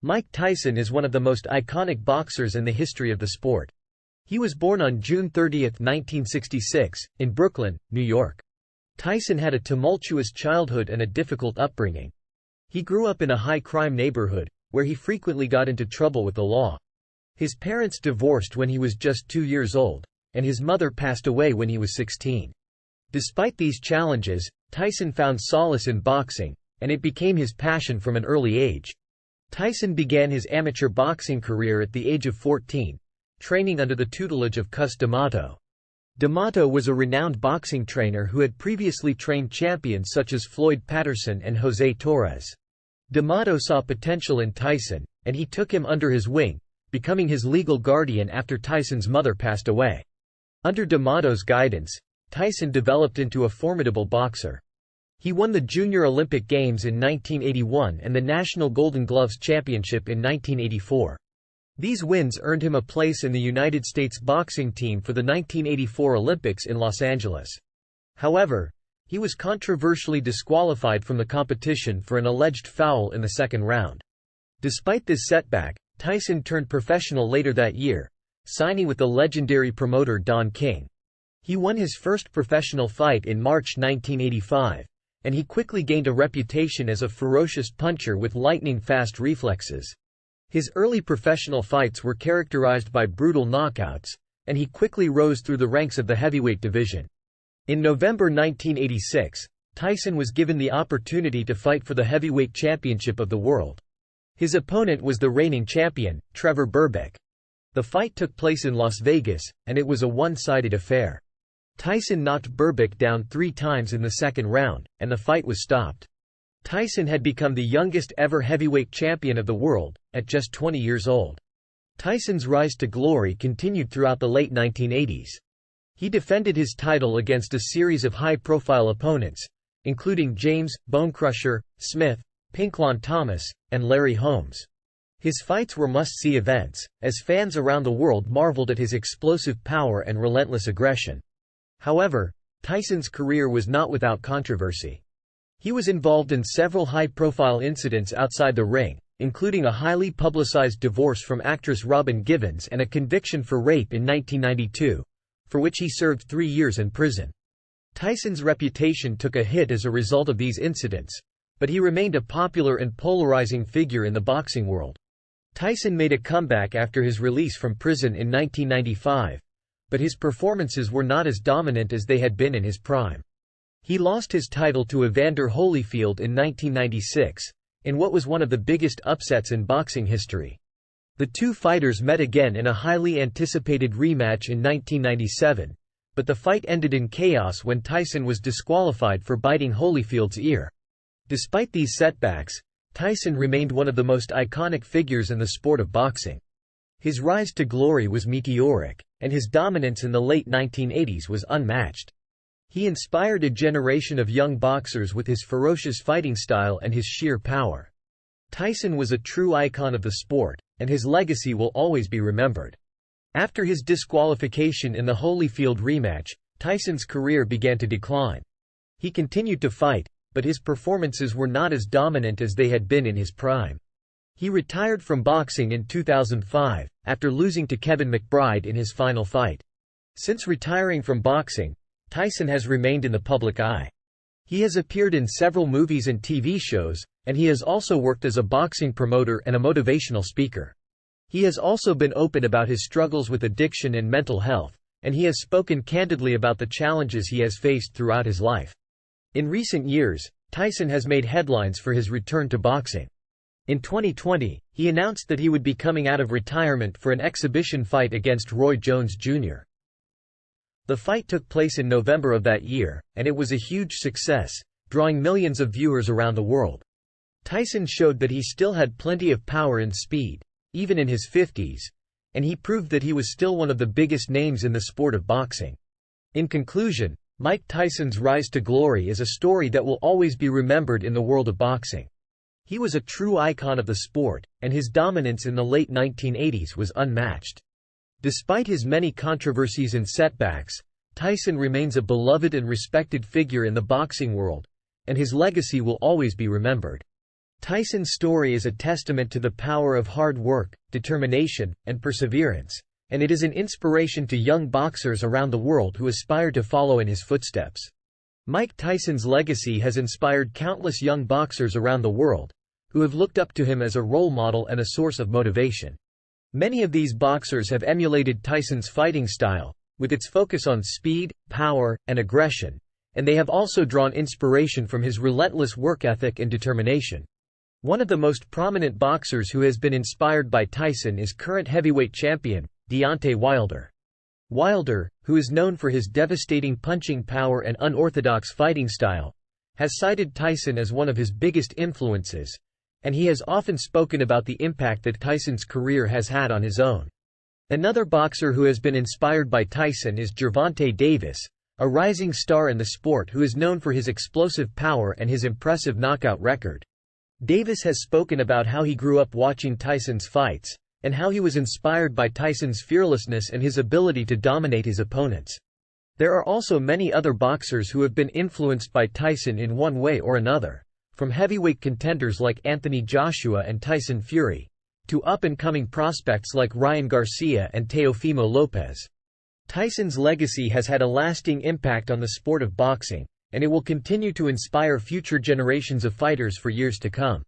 Mike Tyson is one of the most iconic boxers in the history of the sport. He was born on June 30, 1966, in Brooklyn, New York. Tyson had a tumultuous childhood and a difficult upbringing. He grew up in a high-crime neighborhood, where he frequently got into trouble with the law. His parents divorced when he was just 2 years old, and his mother passed away when he was 16. Despite these challenges, Tyson found solace in boxing, and it became his passion from an early age. Tyson began his amateur boxing career at the age of 14, training under the tutelage of Cus D'Amato. D'Amato was a renowned boxing trainer who had previously trained champions such as Floyd Patterson and José Torres. D'Amato saw potential in Tyson, and he took him under his wing, becoming his legal guardian after Tyson's mother passed away. Under D'Amato's guidance, Tyson developed into a formidable boxer. He won the Junior Olympic Games in 1981 and the National Golden Gloves Championship in 1984. These wins earned him a place in the United States boxing team for the 1984 Olympics in Los Angeles. However, he was controversially disqualified from the competition for an alleged foul in the second round. Despite this setback, Tyson turned professional later that year, signing with the legendary promoter Don King. He won his first professional fight in March 1985. And he quickly gained a reputation as a ferocious puncher with lightning-fast reflexes. His early professional fights were characterized by brutal knockouts, and he quickly rose through the ranks of the heavyweight division. In November 1986, Tyson was given the opportunity to fight for the heavyweight championship of the world. His opponent was the reigning champion, Trevor Berbick. The fight took place in Las Vegas, and it was a one-sided affair. Tyson knocked Berbick down 3 times in the second round, and the fight was stopped. Tyson had become the youngest ever heavyweight champion of the world, at just 20 years old. Tyson's rise to glory continued throughout the late 1980s. He defended his title against a series of high-profile opponents, including James Bonecrusher Smith, Pinklon Thomas, and Larry Holmes. His fights were must-see events, as fans around the world marveled at his explosive power and relentless aggression. However, Tyson's career was not without controversy. He was involved in several high-profile incidents outside the ring, including a highly publicized divorce from actress Robin Givens and a conviction for rape in 1992, for which he served 3 years in prison. Tyson's reputation took a hit as a result of these incidents, but he remained a popular and polarizing figure in the boxing world. Tyson made a comeback after his release from prison in 1995. But his performances were not as dominant as they had been in his prime. He lost his title to Evander Holyfield in 1996, in what was one of the biggest upsets in boxing history. The two fighters met again in a highly anticipated rematch in 1997, but the fight ended in chaos when Tyson was disqualified for biting Holyfield's ear. Despite these setbacks, Tyson remained one of the most iconic figures in the sport of boxing. His rise to glory was meteoric, and his dominance in the late 1980s was unmatched. He inspired a generation of young boxers with his ferocious fighting style and his sheer power. Tyson was a true icon of the sport, and his legacy will always be remembered. After his disqualification in the Holyfield rematch, Tyson's career began to decline. He continued to fight, but his performances were not as dominant as they had been in his prime. He retired from boxing in 2005, after losing to Kevin McBride in his final fight. Since retiring from boxing, Tyson has remained in the public eye. He has appeared in several movies and TV shows, and he has also worked as a boxing promoter and a motivational speaker. He has also been open about his struggles with addiction and mental health, and he has spoken candidly about the challenges he has faced throughout his life. In recent years, Tyson has made headlines for his return to boxing. In 2020, he announced that he would be coming out of retirement for an exhibition fight against Roy Jones Jr. The fight took place in November of that year, and it was a huge success, drawing millions of viewers around the world. Tyson showed that he still had plenty of power and speed, even in his 50s, and he proved that he was still one of the biggest names in the sport of boxing. In conclusion, Mike Tyson's rise to glory is a story that will always be remembered in the world of boxing. He was a true icon of the sport, and his dominance in the late 1980s was unmatched. Despite his many controversies and setbacks, Tyson remains a beloved and respected figure in the boxing world, and his legacy will always be remembered. Tyson's story is a testament to the power of hard work, determination, and perseverance, and it is an inspiration to young boxers around the world who aspire to follow in his footsteps. Mike Tyson's legacy has inspired countless young boxers around the world, who have looked up to him as a role model and a source of motivation. Many of these boxers have emulated Tyson's fighting style, with its focus on speed, power, and aggression, and they have also drawn inspiration from his relentless work ethic and determination. One of the most prominent boxers who has been inspired by Tyson is current heavyweight champion, Deontay Wilder. Wilder, who is known for his devastating punching power and unorthodox fighting style, has cited Tyson as one of his biggest influences, and he has often spoken about the impact that Tyson's career has had on his own. Another boxer who has been inspired by Tyson is Gervonta Davis, a rising star in the sport who is known for his explosive power and his impressive knockout record. Davis has spoken about how he grew up watching Tyson's fights, and how he was inspired by Tyson's fearlessness and his ability to dominate his opponents. There are also many other boxers who have been influenced by Tyson in one way or another, from heavyweight contenders like Anthony Joshua and Tyson Fury, to up-and-coming prospects like Ryan Garcia and Teofimo Lopez. Tyson's legacy has had a lasting impact on the sport of boxing, and it will continue to inspire future generations of fighters for years to come.